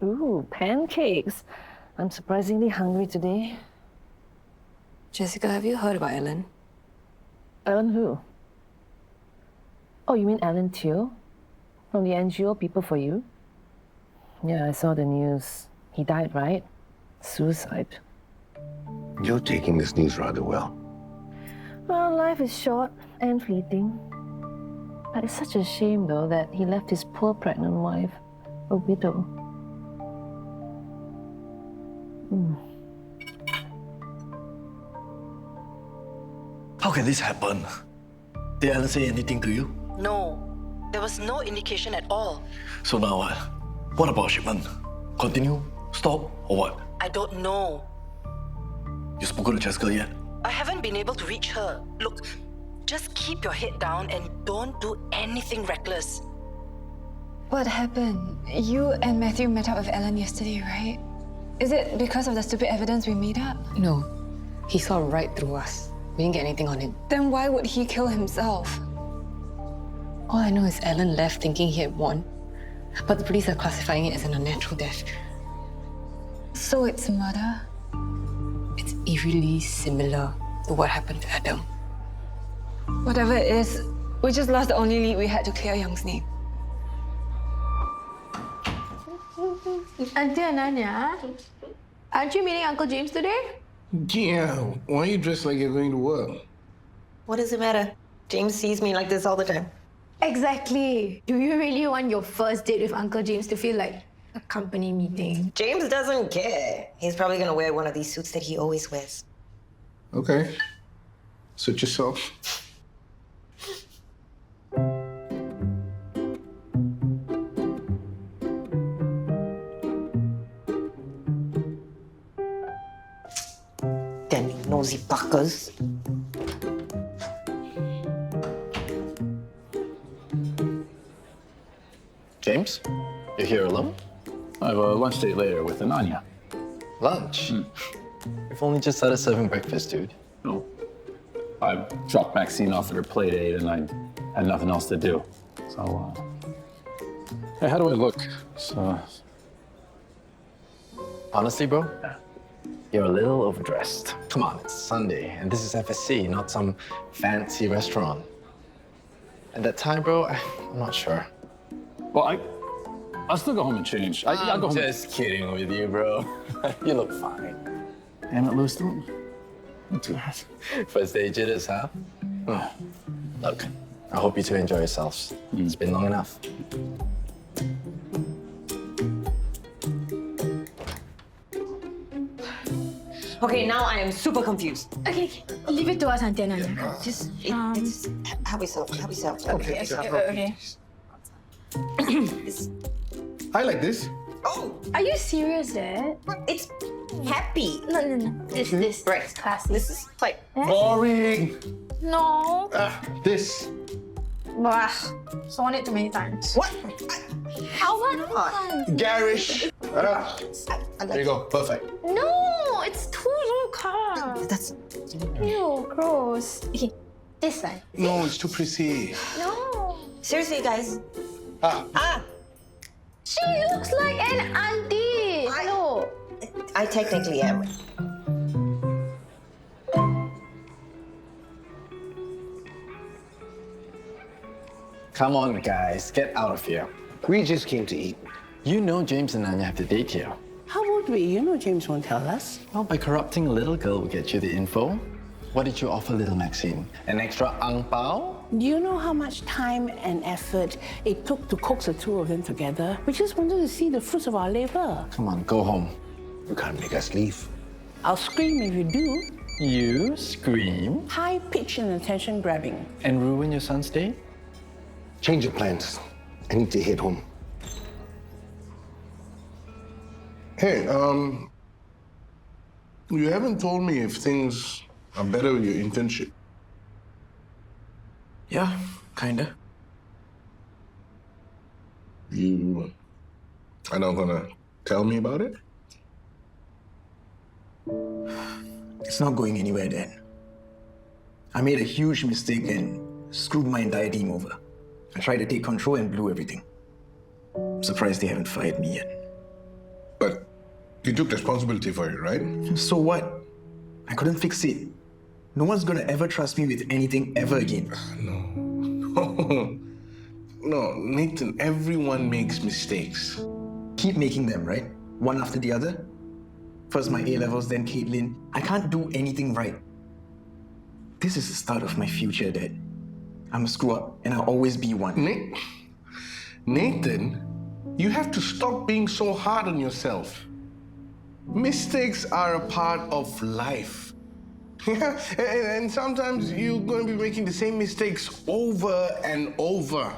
Ooh, pancakes. I'm surprisingly hungry today. Jessica, have you heard about Ellen? Ellen who? Oh, you mean Ellen Teo? From the NGO People for You? Yeah, I saw the news. He died, right? Suicide. You're taking this news rather well. Well, life is short and fleeting. But it's such a shame, though, that he left his poor pregnant wife a widow. How can this happen? Did Ellen say anything to you? No, there was no indication at all. So now what? What about shipment? Continue? Stop? Or what? I don't know. You spoken to Jessica yet? I haven't been able to reach her. Look, just keep your head down and don't do anything reckless. What happened? You and Matthew met up with Ellen yesterday, right? Is it because of the stupid evidence we made up? No. He saw right through us. We didn't get anything on him. Then why would he kill himself? All I know is Ellen left thinking he had won. But the police are classifying it as an unnatural death. So it's murder? It's eerily similar to what happened to Adam. Whatever it is, we just lost the only lead we had to clear Young's name. Auntie Ananya, aren't you meeting Uncle James today? Yeah, why are you dressed like you're going to work? What does it matter? James sees me like this all the time. Exactly. Do you really want your first date with Uncle James to feel like a company meeting? James doesn't care. He's probably gonna wear one of these suits that he always wears. Okay. Suit yourself. Damn nosy buckers. James, you're here alone? I have a lunch date later with Ananya. Lunch? We've only just started serving breakfast, dude. No. I dropped Maxine off at her play date and I had nothing else to do. So, hey, how do I look? So, Honestly, bro, you're a little overdressed. Come on, it's Sunday, and this is FSC, not some fancy restaurant. At that time, bro, I'm not sure. well, I'll still go home and change. I'll go home. Just kidding with you, bro. You look fine. Damn it, Louis, don't do that. First day jitters, huh? Look, I hope you two enjoy yourselves. It's been long enough. Okay, now I am super confused. Okay, leave it to us, Auntie Ananya. Just help yourself. Okay. I like this. Oh, Are you serious, Dad? it's happy. No. This Right. is classy. This is like Boring. No. This. Bah. Saw it too many times. what? How about Garish. There you go. Perfect. No, it's too low carb. That's Ew, gross. Okay, this side. No, it's too prissy. No. seriously, guys. She looks like an auntie. No. I technically am. Come on, guys, get out of here. We just came to eat. You know James and Ananya have the date here. How would we? You know James won't tell us. Well, by corrupting a little girl will get you the info. What did you offer little Maxine? An extra ang pao? Do you know how much time and effort it took to coax the two of them together? We just wanted to see the fruits of our labor. Come on, go home. You can't make us leave. I'll scream if you do. You scream High pitch and attention grabbing. and ruin your son's day? Change your plans. I need to head home. Hey, you haven't told me if things are better with your internship. Yeah, kinda. You are not gonna tell me about it? It's not going anywhere then. I made a huge mistake and screwed my entire team over. I tried to take control and blew everything. I'm surprised they haven't fired me yet. But you took responsibility for it, right? So what? I couldn't fix it. No one's gonna ever trust me with anything ever again. No, Nathan, everyone makes mistakes. Keep making them, right? One after the other. First my A-levels, then Caitlin. I can't do anything right. This is the start of my future, Dad. I'm a screw-up, and I'll always be one. Nathan, you have to stop being so hard on yourself. Mistakes are a part of life. Yeah, and sometimes you're going to be making the same mistakes over and over.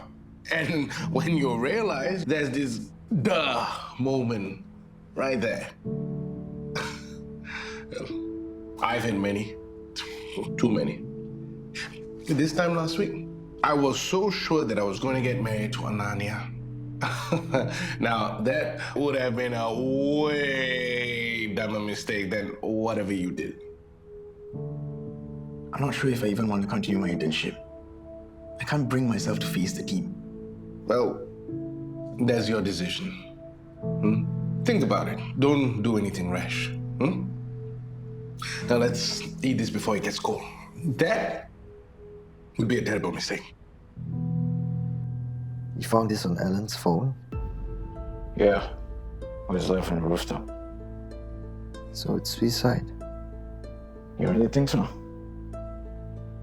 And when you realize, there's this duh moment right there. I've had many, too many. This time last week, I was so sure that I was going to get married to Ananya. Now, that would have been a way dumber mistake than whatever you did. I'm not sure if I even want to continue my internship. I can't bring myself to face the team. Well, that's your decision. Think about it. Don't do anything rash. Now let's eat this before it gets cold. That would be a terrible mistake. You found this on Alan's phone? Yeah. It was left on the rooftop. So it's suicide. You really think so?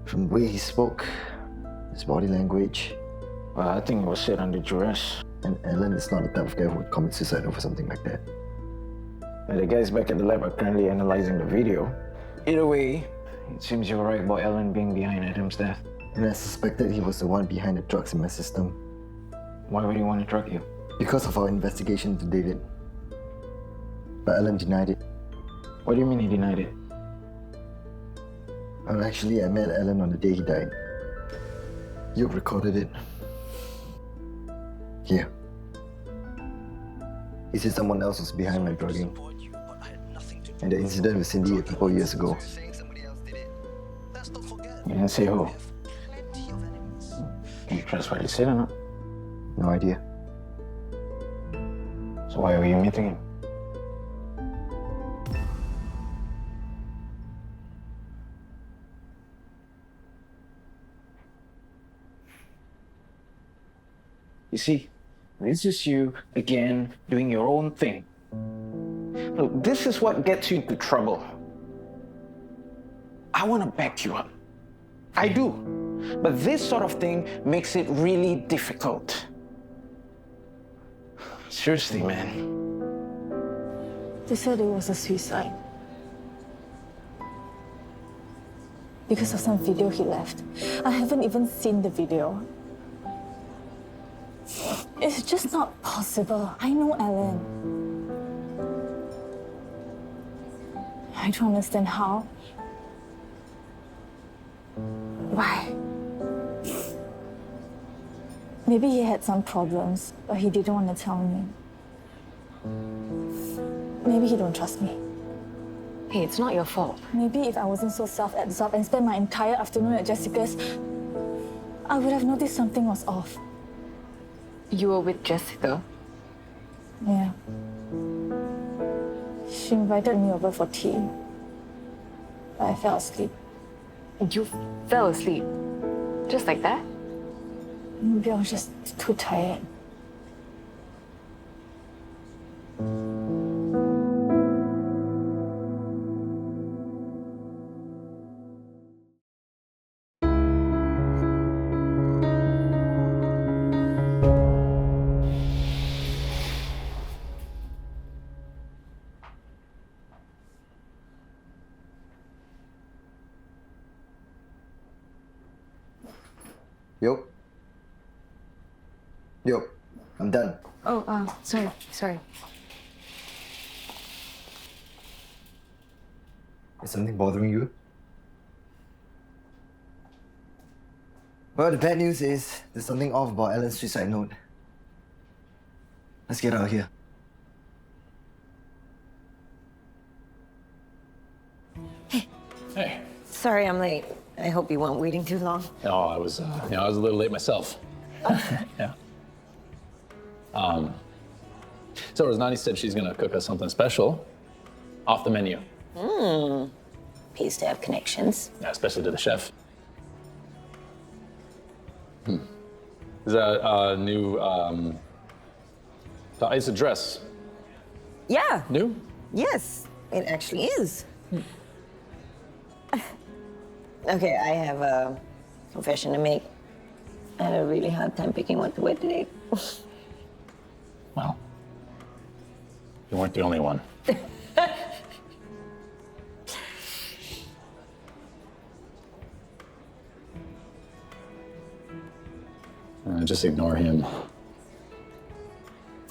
From the way he spoke, his body language. Well, I think it was said under duress. And Alan is not the type of guy who would commit suicide over something like that. And the guys back at the lab are currently analyzing the video. Either way, it seems you're right about Alan being behind Adam's death. And I suspected he was the one behind the drugs in my system. Why would he want to drug you? Because of our investigation into David. But Alan denied it. What do you mean he denied it? Well, actually, I met Alan on the day he died. Yoke recorded it. Here. He said someone else was behind my drugging. And the incident with Cindy a couple years ago. You didn't say who? Can you trust what he said or not? No idea. So why were you meeting him? You see, this is you again doing your own thing. Look, this is what gets you into trouble. I want to back you up. I do. But this sort of thing makes it really difficult. Seriously, man. They said it was a suicide. Because of some video he left. I haven't even seen the video. It's just not possible. I know Alan. I don't understand how. Why? Maybe he had some problems, but he didn't want to tell me. Maybe he don't trust me. Hey, it's not your fault. Maybe if I wasn't so self-absorbed and spent my entire afternoon at Jessica's, I would have noticed something was off. You were with Jessica? Yeah. She invited me over for tea. But I fell asleep. You fell asleep? Just like that? Maybe I was just too tired. Yoke. Yoke, I'm done. Oh, sorry. Is something bothering you? Well, the bad news is there's something off about Alan's suicide note. Let's get out of here. Hey. Sorry I'm late. I hope you weren't waiting too long. No, I was a little late myself. Yeah. So Rosnani said she's gonna cook us something special off the menu. Pays to have connections. Yeah, especially to the chef. Is that a new, it's a dress. Yeah. New? Yes, it actually is. Okay, I have a confession to make. I had a really hard time picking what to wear today. Well, you weren't the only one. Just ignore him.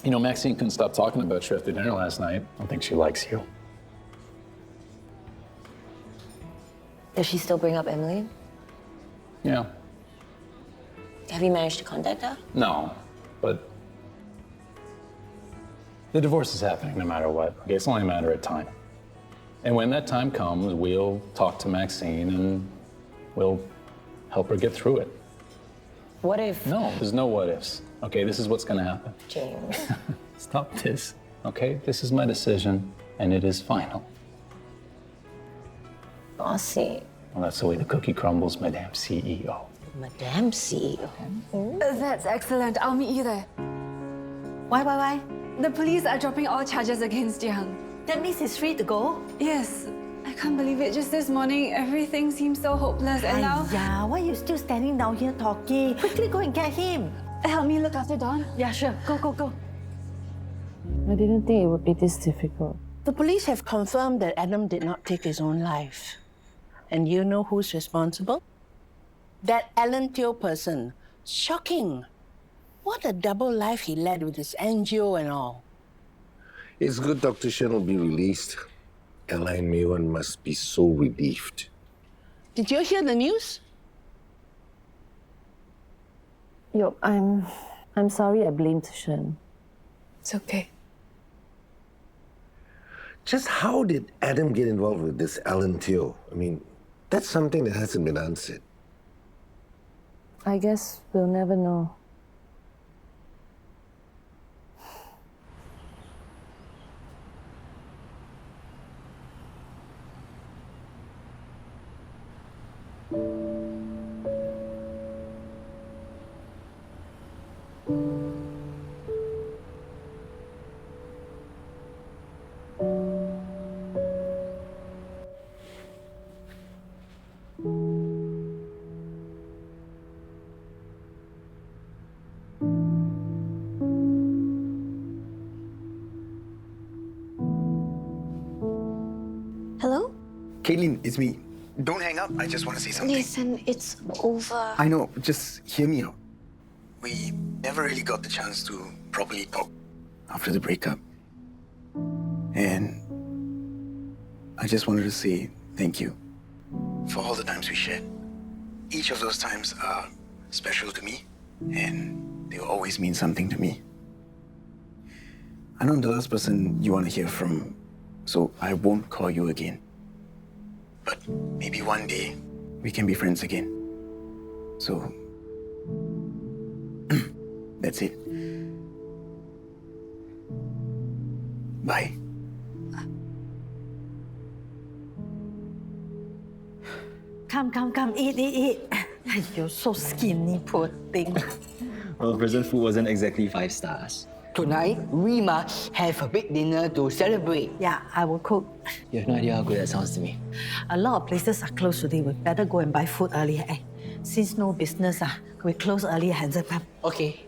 You know, Maxine couldn't stop talking about you after dinner last night. I don't think she likes you. Does she still bring up Emily? Yeah. Have you managed to contact her? No, but the divorce is happening no matter what. Okay, it's only a matter of time. And when that time comes, we'll talk to Maxine and we'll help her get through it. What if? No, there's no what ifs. Okay, this is what's gonna happen. James. Stop this, okay? This is my decision, and it is final. Bossy. Well, that's the way the cookie crumbles, Madame CEO. Madame CEO. That's excellent. I'll meet you there. Why? The police are dropping all charges against Yang. That means he's free to go? Yes. I can't believe it. Just this morning, everything seemed so hopeless, and now... Yeah, why are you still standing down here talking? Quickly go and get him. Help me look after Dawn. Yeah, sure. Go. I didn't think it would be this difficult. The police have confirmed that Adam did not take his own life. And you know who's responsible? That Alan Teo person. Shocking. What a double life he led with his NGO and all. It's good Dr. Shen will be released. Ella and Maywan must be so relieved. Did you hear the news? Yoke, I'm sorry I blamed Shen. It's okay. Just how did Adam get involved with this Alan Teo? I mean, that's something that hasn't been answered. I guess we'll never know. Hello? Caitlin, it's me. Don't hang up. I just want to say something. Listen, it's over. I know. Just hear me out. We never really got the chance to properly talk after the breakup. And I just wanted to say thank you for all the times we shared. Each of those times are special to me, and they will always mean something to me. I know I'm the last person you want to hear from, so I won't call you again. But maybe one day we can be friends again. So that's it. Bye. Come, eat. You're so skinny, poor thing. Well, present food wasn't exactly 5 stars. Tonight, we must have a big dinner to celebrate. Yeah, I will cook. You have no idea how good that sounds to me. A lot of places are closed today. We better go and buy food early. Since no business, we close early, hands up. Okay.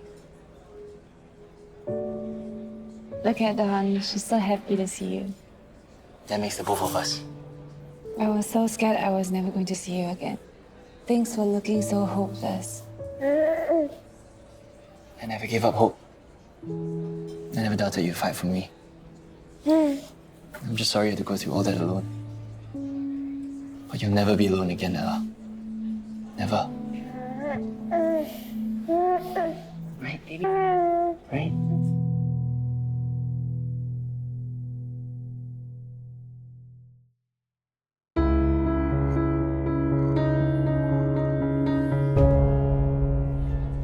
Look at Dawn. She's so happy to see you. That makes the both of us. I was so scared I was never going to see you again. Things were looking so hopeless. I never gave up hope. I never doubted you'd fight for me. I'm just sorry you had to go through all that alone. But you'll never be alone again, Ella. Never. Right, baby? Right?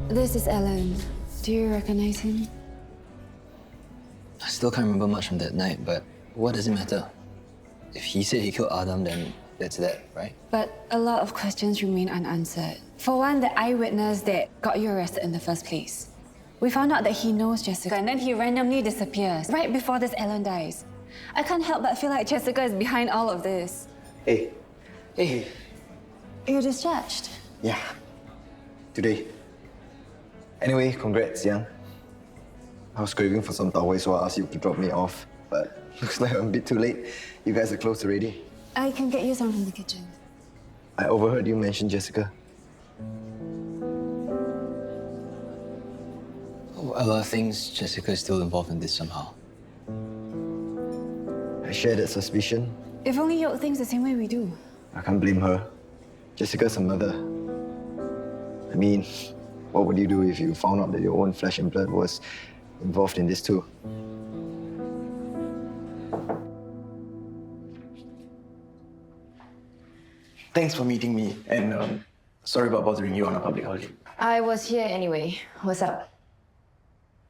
This is Alan. Do you recognize him? still can't remember much from that night, but what does it matter? If he said he killed Adam, then that's that, right? But a lot of questions remain unanswered. For one, the eyewitness that got you arrested in the first place. We found out that he knows Jessica, and then he randomly disappears right before this Ellen dies. I can't help but feel like Jessica is behind all of this. Hey. You're discharged. Yeah. Today. Anyway, congrats, Yang. I was craving for some tau, so I asked you to drop me off. But looks like I'm a bit too late. You guys are closed already. I can get you some from the kitchen. I overheard you mention Jessica. A lot of things, Jessica is still involved in this somehow. I share that suspicion. If only Yoke thinks the same way we do. I can't blame her. Jessica's a mother. I mean, what would you do if you found out that your own flesh and blood was involved in this too? Thanks for meeting me, and sorry about bothering you on a public holiday. I was here anyway. What's up?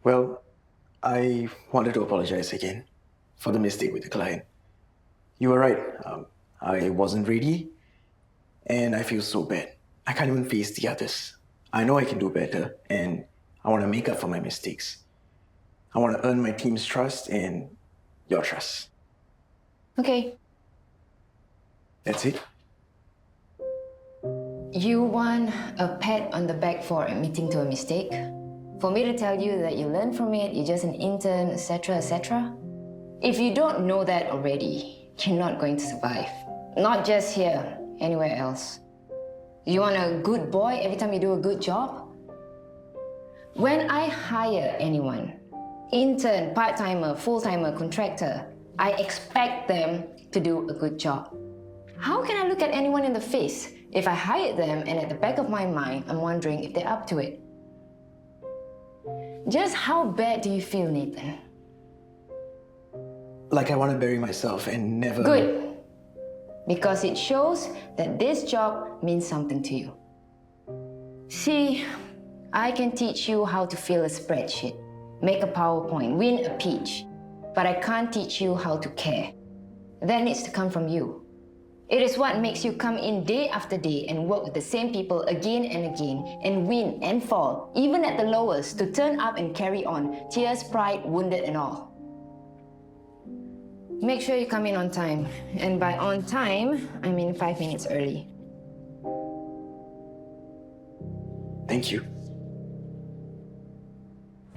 Well, I wanted to apologize again for the mistake with the client. You were right. I wasn't ready, and I feel so bad. I can't even face the others. I know I can do better, and I want to make up for my mistakes. I want to earn my team's trust and your trust. Okay. That's it? You want a pat on the back for admitting to a mistake? For me to tell you that you learned from it, you're just an intern, etc., etc.? If you don't know that already, you're not going to survive. Not just here, anywhere else. You want a good boy every time you do a good job? When I hire anyone, intern, part-timer, full-timer, contractor, I expect them to do a good job. How can I look at anyone in the face if I hired them and at the back of my mind, I'm wondering if they're up to it? Just how bad do you feel, Nathan? Like I want to bury myself and never... Good. Because it shows that this job means something to you. See, I can teach you how to fill a spreadsheet, make a PowerPoint, win a pitch, but I can't teach you how to care. That needs to come from you. It is what makes you come in day after day and work with the same people again and again and win and fall, even at the lowest, to turn up and carry on, tears, pride, wounded and all. Make sure you come in on time. And by on time, I mean 5 minutes early. Thank you.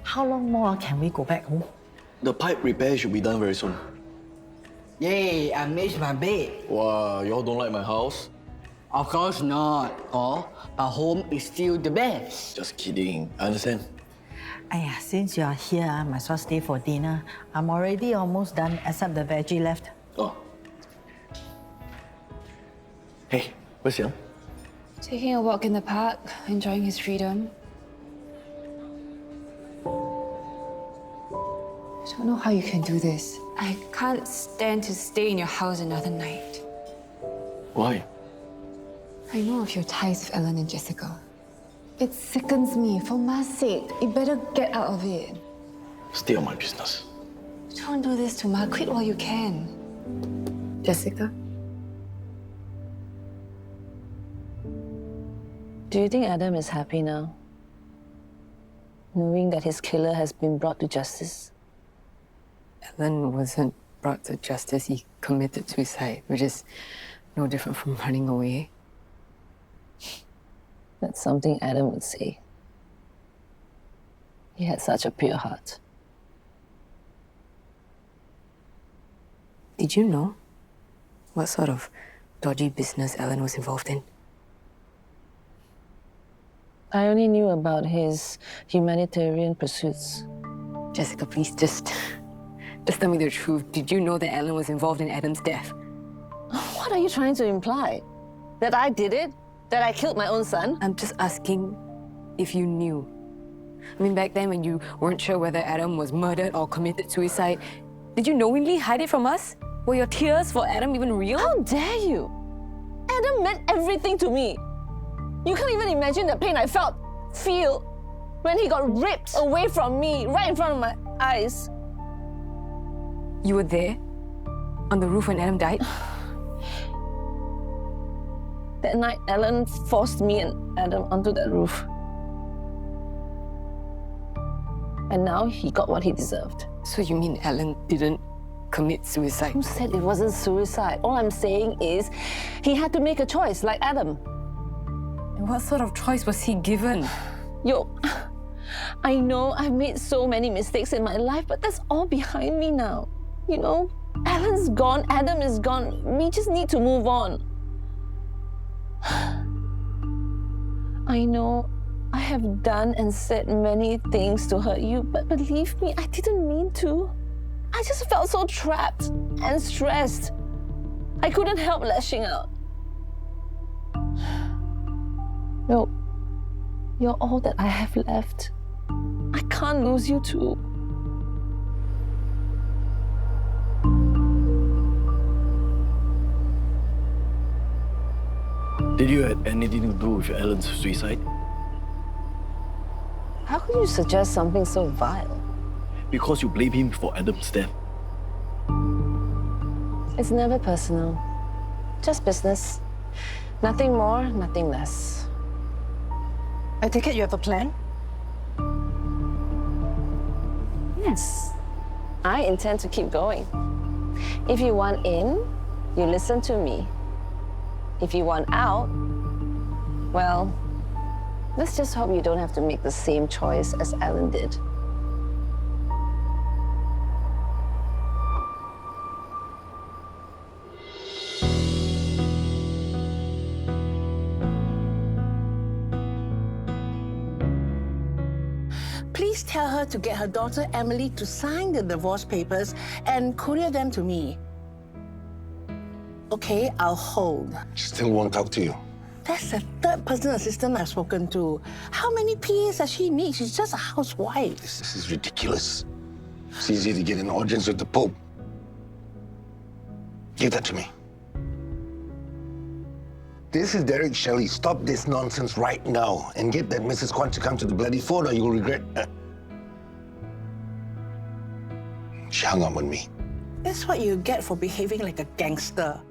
How long more can we go back home? The pipe repair should be done very soon. Yay, I made my bed. Wow, y'all don't like my house? Of course not. Oh, but home is still the best. Just kidding. I understand. Since you are here, I might as well stay for dinner. I'm already almost done, except the veggie left. Oh. Hey, where's Yang? Taking a walk in the park, enjoying his freedom. I don't know how you can do this. I can't stand to stay in your house another night. Why? I know of your ties with Ellen and Jessica. It sickens me. For Ma's sake, you better get out of it. Stay on my business. Don't do this to Ma. Quit while you can. Jessica? Do you think Adam is happy now? Knowing that his killer has been brought to justice? Ellen wasn't brought to justice. He committed suicide, which is no different from running away. That's something Adam would say. He had such a pure heart. Did you know what sort of dodgy business Ellen was involved in? I only knew about his humanitarian pursuits. Jessica, please, just tell me the truth. Did you know that Ellen was involved in Adam's death? What are you trying to imply? That I did it? That I killed my own son? I'm just asking if you knew. I mean, back then when you weren't sure whether Adam was murdered or committed suicide, did you knowingly hide it from us? Were your tears for Adam even real? How dare you? Adam meant everything to me. You can't even imagine the pain I feel, when he got ripped away from me right in front of my eyes. You were there? On the roof when Adam died? That night, Alan forced me and Adam onto that roof. And now he got what he deserved. So you mean Alan didn't commit suicide? Who said it wasn't suicide? All I'm saying is he had to make a choice, like Adam. And what sort of choice was he given? Yoke, I know I've made so many mistakes in my life, but that's all behind me now. You know, Alan's gone, Adam is gone. We just need to move on. I know I have done and said many things to hurt you, but believe me, I didn't mean to. I just felt so trapped and stressed. I couldn't help lashing out. No, you're all that I have left. I can't lose you too. Did you have anything to do with Alan's suicide? How could you suggest something so vile? Because you blame him for Adam's death. It's never personal. Just business. Nothing more, nothing less. I take it you have a plan? Yes. I intend to keep going. If you want in, you listen to me. If you want out, well, let's just hope you don't have to make the same choice as Alan did. Please tell her to get her daughter Emily to sign the divorce papers and courier them to me. Okay, I'll hold. Still won't talk to you. That's the third personal assistant I've spoken to. How many PAs does she need? She's just a housewife. This is ridiculous. It's easy to get an audience with the Pope. Give that to me. This is Derek Shelley. Stop this nonsense right now and get that Mrs. Kwan to come to the bloody phone or you'll regret. She hung up on me. That's what you get for behaving like a gangster.